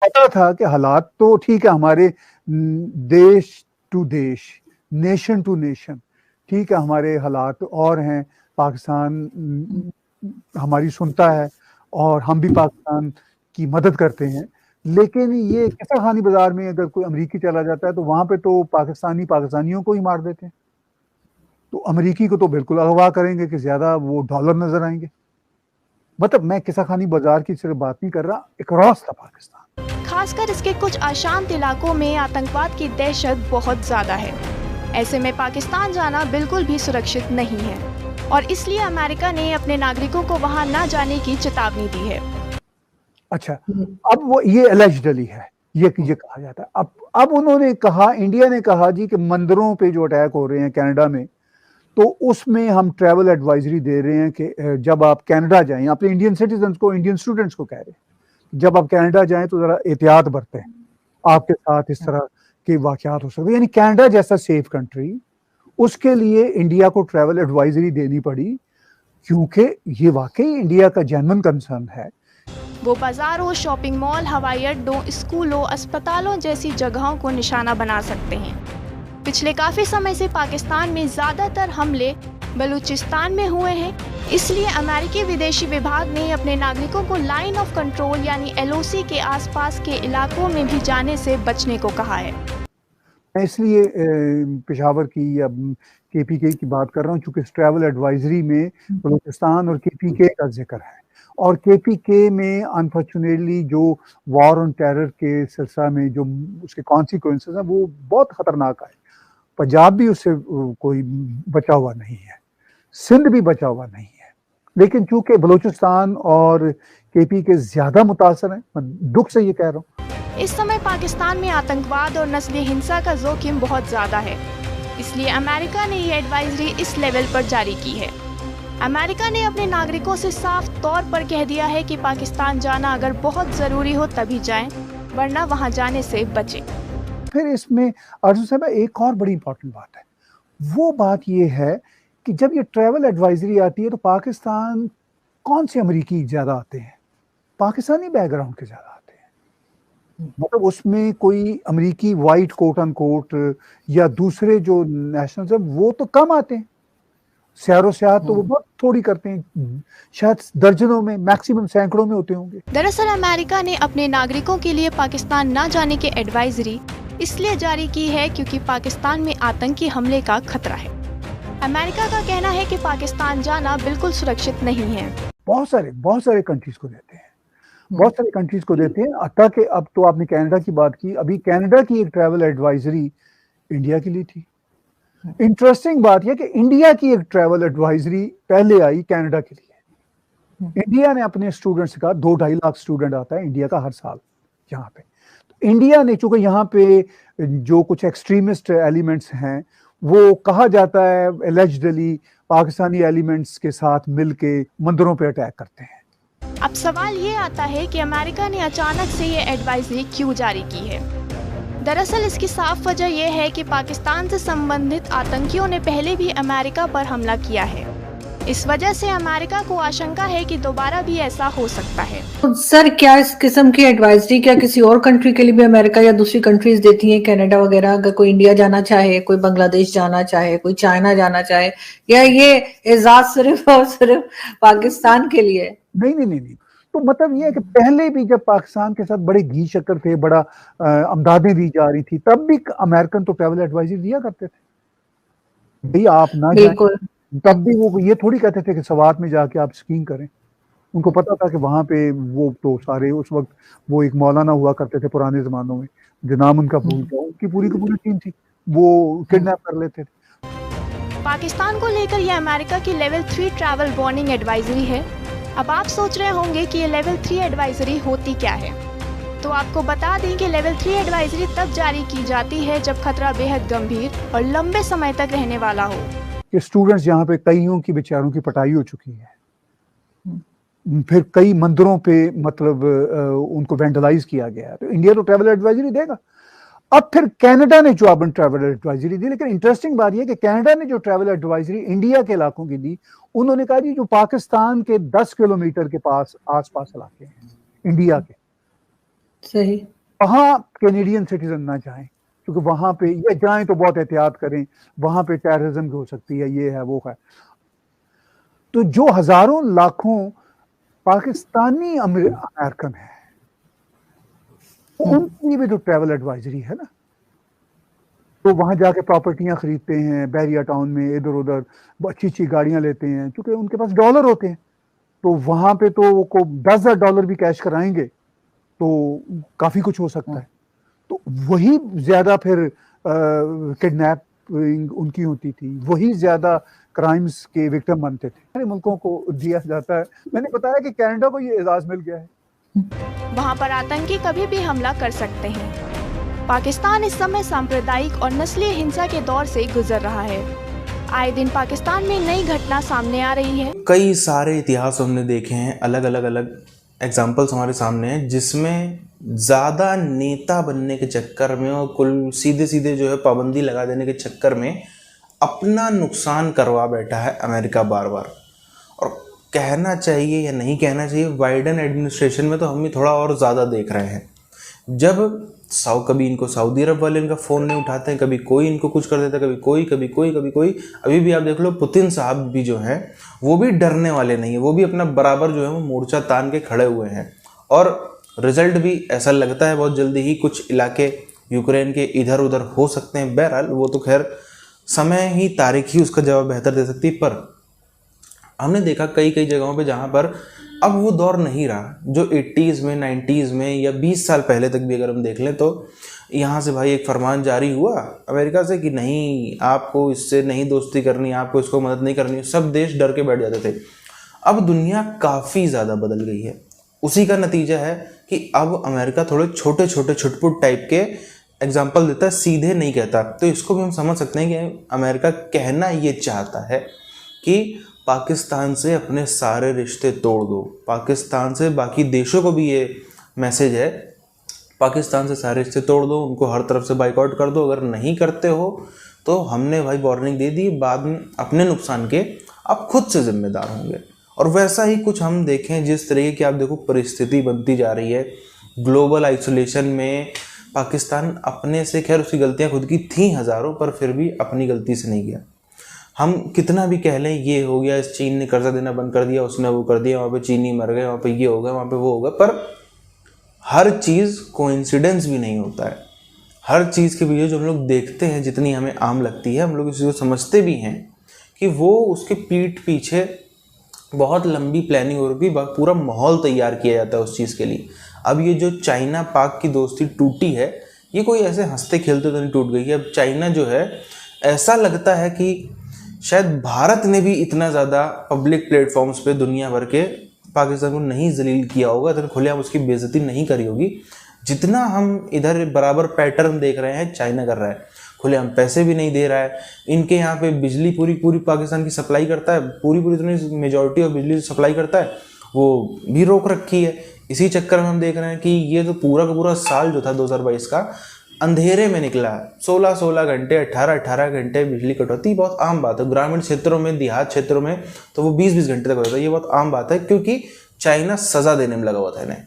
पता था कि हालात तो ठीक है हमारे देश टू देश, नेशन टू नेशन, ठीक है हमारे हालात और हैं, पाकिस्तान हमारी सुनता है और हम भी पाकिस्तान की मदद करते हैं, लेकिन ये किसा खानी बाजार में अगर कोई अमरीकी चला जाता है तो वहां पे तो पाकिस्तानी पाकिस्तानियों को ही मार देते हैं, तो अमरीकी को तो बिल्कुल अगवा करेंगे कि ज्यादा वो डॉलर नजर आएंगे। मतलब मैं किसा खानी बाजार की सिर्फ बात नहीं कर रहा, अक्रॉस था पाकिस्तान। खासकर इसके कुछ अशांत इलाकों में आतंकवाद की दहशत बहुत ज्यादा है। ऐसे में पाकिस्तान जाना बिल्कुल भी सुरक्षित नहीं है और इसलिए अमेरिका ने अपने नागरिकों को वहां न जाने की चेतावनी दी है। अच्छा, अब वो ये एलिजिडली है, ये कहा जाता है। अब उन्होंने कहा, इंडिया ने कहा जी कि मंदिरों पे जो अटैक हो रहे हैं कनाडा में, तो उसमें हम ट्रैवल एडवाइजरी दे रहे हैं कि जब आप कनाडा जाएं, अपने इंडियन सिटीजन्स को, इंडियन स्टूडेंट्स को कह रहे हैं जब आप कनाडा जाएं तो जरा एहतियात बरतें, आपके साथ इस तरह के वाकयात हो सकते हैं। यानी कनाडा जैसा सेफ कंट्री, उसके लिए इंडिया को ट्रैवल एडवाइजरी देनी पड़ी, क्योंकि ये वाकई इंडिया का जेन्युइन कंसर्न है। वो बाजारों, शॉपिंग मॉल, हवाई अड्डों, स्कूलों, अस्पतालों जैसी जगहों को निशाना बना सकते हैं। पिछले काफी समय से पाकिस्तान में ज्यादातर हमले बलूचिस्तान में हुए हैं, इसलिए अमेरिकी विदेशी विभाग ने अपने नागरिकों को लाइन ऑफ कंट्रोल यानी LOC के आसपास के इलाकों में भी जाने से बचने को कहा है। मैं इसलिए पेशावर की या KPK की बात कर रहा हूँ क्योंकि ट्रैवल एडवाइजरी में बलूचिस्तान और KPK का जिक्र है, और KPK में अनफॉर्चुनेटली जो वॉर ऑन टेरर के सिलसिला में जो उसके कॉन्सिक्वेंसेस हैं वो बहुत खतरनाक आए। पंजाब भी उससे कोई बचा हुआ नहीं है, सिंध भी बचा हुआ नहीं है, लेकिन चूंकि बलूचिस्तान और KPK ज्यादा मुतासर हैं, मैं दुख से ये कह रहा हूँ। इस समय पाकिस्तान में आतंकवाद और नस्ली हिंसा का जोखिम बहुत ज्यादा है, इसलिए अमेरिका ने ये एडवाइजरी इस लेवल पर जारी की है। अमेरिका ने अपने नागरिकों से साफ तौर पर कह दिया है कि पाकिस्तान जाना अगर बहुत जरूरी हो तभी जाएं, वरना वहां जाने से बचें। फिर इसमें अर्जुन साहब एक और बड़ी इंपॉर्टेंट बात है, वो बात ये है कि जब ये ट्रैवल एडवाइजरी आती है तो पाकिस्तान कौन से अमरीकी ज्यादा आते हैं? पाकिस्तानी बैकग्राउंड के ज्यादा आते हैं। मतलब उसमें कोई अमरीकी वाइट कोट अन कोट या दूसरे जो नेशनल्स हैं वो तो कम आते हैं, सैरो सियाहत तो वो बहुत थोड़ी करते हैं, शायद दर्जनों में, मैक्सिमम सैकड़ों में होते होंगे। दरअसल अमेरिका ने अपने नागरिकों के लिए पाकिस्तान न जाने की एडवाइजरी इसलिए जारी की है क्योंकि पाकिस्तान में आतंकी हमले का खतरा है। अमेरिका का कहना है कि पाकिस्तान जाना बिल्कुल सुरक्षित नहीं है। बहुत सारे कंट्रीज को देते हैं, बहुत सारे कंट्रीज को देते हैं। अतः के अब तो आपने कनाडा की बात की, अभी कनाडा की एक ट्रैवल एडवाइजरी इंडिया के लिए थी। इंटरेस्टिंग बात यह कि इंडिया की एक ट्रैवल एडवाइजरी पहले आई कनाडा के लिए। इंडिया ने अपने स्टूडेंट्स का 2-2.5 लाख स्टूडेंट आता है इंडिया का हर साल यहाँ पे। तो इंडिया ने, चूंकि यहाँ पे जो कुछ एक्सट्रीमिस्ट एलिमेंट्स हैं वो कहा जाता है एलिजिडली पाकिस्तानी एलिमेंट्स के साथ मिलके मंदिरों पे अटैक करते हैं। अब सवाल ये आता है कि अमेरिका ने अचानक से ये एडवाइजरी क्यों जारी की है। दरअसल इसकी साफ वजह यह है कि पाकिस्तान से संबंधित आतंकियों ने पहले भी अमेरिका पर हमला किया है। इस वजह से अमेरिका को आशंका है कि दोबारा भी ऐसा हो सकता है। तो सर, क्या इस किस्म की एडवाइजरी क्या किसी और कंट्री के लिए भी अमेरिका या दूसरी कंट्रीज देती हैं, कनाडा वगैरह? अगर कोई इंडिया जाना चाहे, कोई बांग्लादेश जाना चाहे, कोई चाइना जाना चाहे, या ये एजाज सिर्फ और सिर्फ पाकिस्तान के लिए? नहीं। तो मतलब ये है कि पहले भी जब पाकिस्तान के साथ बड़े घी शक्कर थे, बड़ा अमदादें दी जा रही थी, तब भी अमेरिकन तो ट्रैवल एडवाइजरी दिया करते थे, भाई आप ना जाएं। तब भी वो ये थोड़ी कहते थे कि सवात में जाके आप स्कीइंग करें। उनको पता था कि वहां पे वो तो सारे उस वक्त वो एक मौलाना हुआ करते थे पुराने जमानों में, जो नाम उनका भूल गया, उनकी पूरी की पूरी टीम थी, वो किडनैप कर लेते थे। पाकिस्तान को लेकर यह अमेरिका की लेवल 3 ट्रैवल वार्निंग एडवाइजरी है। अब आप सोच रहे होंगे कि ये लेवल 3 एडवाइजरी होती क्या है, तो आपको बता दें कि लेवल 3 एडवाइजरी तब जारी की जाती है जब खतरा बेहद गंभीर और लंबे समय तक रहने वाला हो। कि स्टूडेंट्स यहाँ पे कईयों की बेचारों की पिटाई हो चुकी है, फिर कई मंदिरों पे मतलब उनको वेंडलाइज किया गया है, तो इंडिया तो ट्रैवल एडवाइजरी देगा। अब फिर कनाडा ने जो अपन ट्रैवल एडवाइजरी दी, लेकिन इंटरेस्टिंग बात यह कि कनाडा ने जो ट्रैवल एडवाइजरी इंडिया के इलाकों की दी, उन्होंने कहा जी जो पाकिस्तान के 10 किलोमीटर के पास आसपास इलाके हैं इंडिया के, सही, वहाँ कैनेडियन सिटीजन ना जाएं, क्योंकि वहाँ पे ये जाएं तो बहुत एहतियात करें, वहाँ पे टेररिज्म हो सकती है, ये है वो है। तो जो हजारों लाखों पाकिस्तानी अमेरिकन है, उनकी भी तो ट्रैवल एडवाइजरी है ना, तो वहां जाके प्रॉपर्टियां खरीदते हैं बैरिया टाउन में, इधर उधर अच्छी अच्छी गाड़ियां लेते हैं, क्योंकि उनके पास डॉलर होते हैं, तो वहां पे तो वो को $10,000 भी कैश कराएंगे तो काफी कुछ हो सकता है। तो वही ज्यादा फिर किडनैपिंग उनकी होती थी, वही ज्यादा क्राइम्स के विक्टिम बनते थे। सारे मुल्कों को दिया जाता है। मैंने बताया कि कनाडा को ये एजाज मिल गया है, वहां पर आतंकी कभी भी हमला कर सकते हैं। पाकिस्तान इस समय सांप्रदायिक और नस्लीय हिंसा के दौर से गुजर रहा है। आए दिन पाकिस्तान में नई घटना सामने आ रही है। कई सारे इतिहास हमने देखे हैं, अलग अलग एग्जाम्पल्स हमारे सामने हैं, जिसमें ज़्यादा नेता बनने के चक्कर में और कुल सीधे सीधे जो है पाबंदी लगा देने के चक्कर में अपना नुकसान करवा बैठा है अमेरिका बार बार। और कहना चाहिए या नहीं कहना चाहिए, बाइडेन एडमिनिस्ट्रेशन में तो हम ही थोड़ा और ज़्यादा देख रहे हैं। जब कभी इनको सऊदी अरब वाले इनका फ़ोन नहीं उठाते हैं, कभी कोई इनको कुछ कर देता है, कभी कोई। अभी भी आप देख लो, पुतिन साहब भी जो हैं वो भी डरने वाले नहीं है, वो भी अपना बराबर जो है वो मोर्चा तान के खड़े हुए हैं। और रिजल्ट भी ऐसा लगता है बहुत जल्दी ही कुछ इलाके यूक्रेन के इधर उधर हो सकते हैं। बहरहाल वो तो खैर समय ही, तारीख ही उसका जवाब बेहतर दे सकती है। पर हमने देखा कई जगहों पे जहाँ पर अब वो दौर नहीं रहा जो 80s में 90s में या 20 साल पहले तक भी अगर हम देख लें, तो यहाँ से भाई एक फरमान जारी हुआ अमेरिका से कि नहीं, आपको इससे नहीं दोस्ती करनी, आपको इसको मदद नहीं करनी, सब देश डर के बैठ जाते थे। अब दुनिया काफ़ी ज़्यादा बदल गई है। उसी का नतीजा है कि अब अमेरिका थोड़े छोटे छुटपुट टाइप के एग्जाम्पल देता है, सीधे नहीं कहता। तो इसको भी हम समझ सकते हैं कि अमेरिका कहना ये चाहता है कि पाकिस्तान से अपने सारे रिश्ते तोड़ दो। पाकिस्तान से बाकी देशों को भी ये मैसेज है, पाकिस्तान से सारे रिश्ते तोड़ दो, उनको हर तरफ से बाइकआउट कर दो। अगर नहीं करते हो तो हमने भाई वार्निंग दे दी, बाद में अपने नुकसान के आप खुद से जिम्मेदार होंगे। और वैसा ही कुछ हम देखें, जिस तरीके की आप देखो परिस्थिति बनती जा रही है ग्लोबल आइसोलेशन में, पाकिस्तान अपने से, खैर उसकी गलतियां खुद की थी हज़ारों, पर फिर भी अपनी गलती से नहीं गया। हम कितना भी कह लें ये हो गया, इस चीन ने कर्जा देना बंद कर दिया, उसने वो कर दिया, वहाँ पे चीनी मर गए, वहाँ पे ये हो गया, वहाँ पे वो होगा, पर हर चीज़ कोइंसिडेंस भी नहीं होता है। हर चीज़ के पीछे जो हम लोग देखते हैं, जितनी हमें आम लगती है, हम लोग इस चीज़ को समझते भी हैं कि वो उसके पीठ पीछे बहुत लंबी प्लानिंग हो रही है, पूरा माहौल तैयार किया जाता है उस चीज़ के लिए। अब ये जो चाइना पाक की दोस्ती टूटी है, ये कोई ऐसे हंसते खेलते तो नहीं टूट गई है। अब चाइना जो है, ऐसा लगता है कि शायद भारत ने भी इतना ज़्यादा पब्लिक प्लेटफॉर्म्स पे दुनिया भर के पाकिस्तान को नहीं जलील किया होगा, इतना खुलेआम उसकी बेइज्जती नहीं करी होगी, जितना हम इधर बराबर पैटर्न देख रहे हैं चाइना कर रहा है। खुलेआम पैसे भी नहीं दे रहा है। इनके यहाँ पे बिजली पूरी पाकिस्तान की सप्लाई करता है, पूरी इतनी मेजॉरिटी ऑफ बिजली सप्लाई करता है, वो भी रोक रखी है। इसी चक्कर में हम देख रहे हैं कि ये तो पूरा का पूरा साल जो था 2022 का अंधेरे में निकला। 16 घंटे 18 घंटे बिजली कटौती बहुत आम बात है। ग्रामीण क्षेत्रों में, देहात क्षेत्रों में तो वो 20 घंटे तक होता है। ये बहुत आम बात है, क्योंकि चाइना सज़ा देने में लगा हुआ था इन्हें।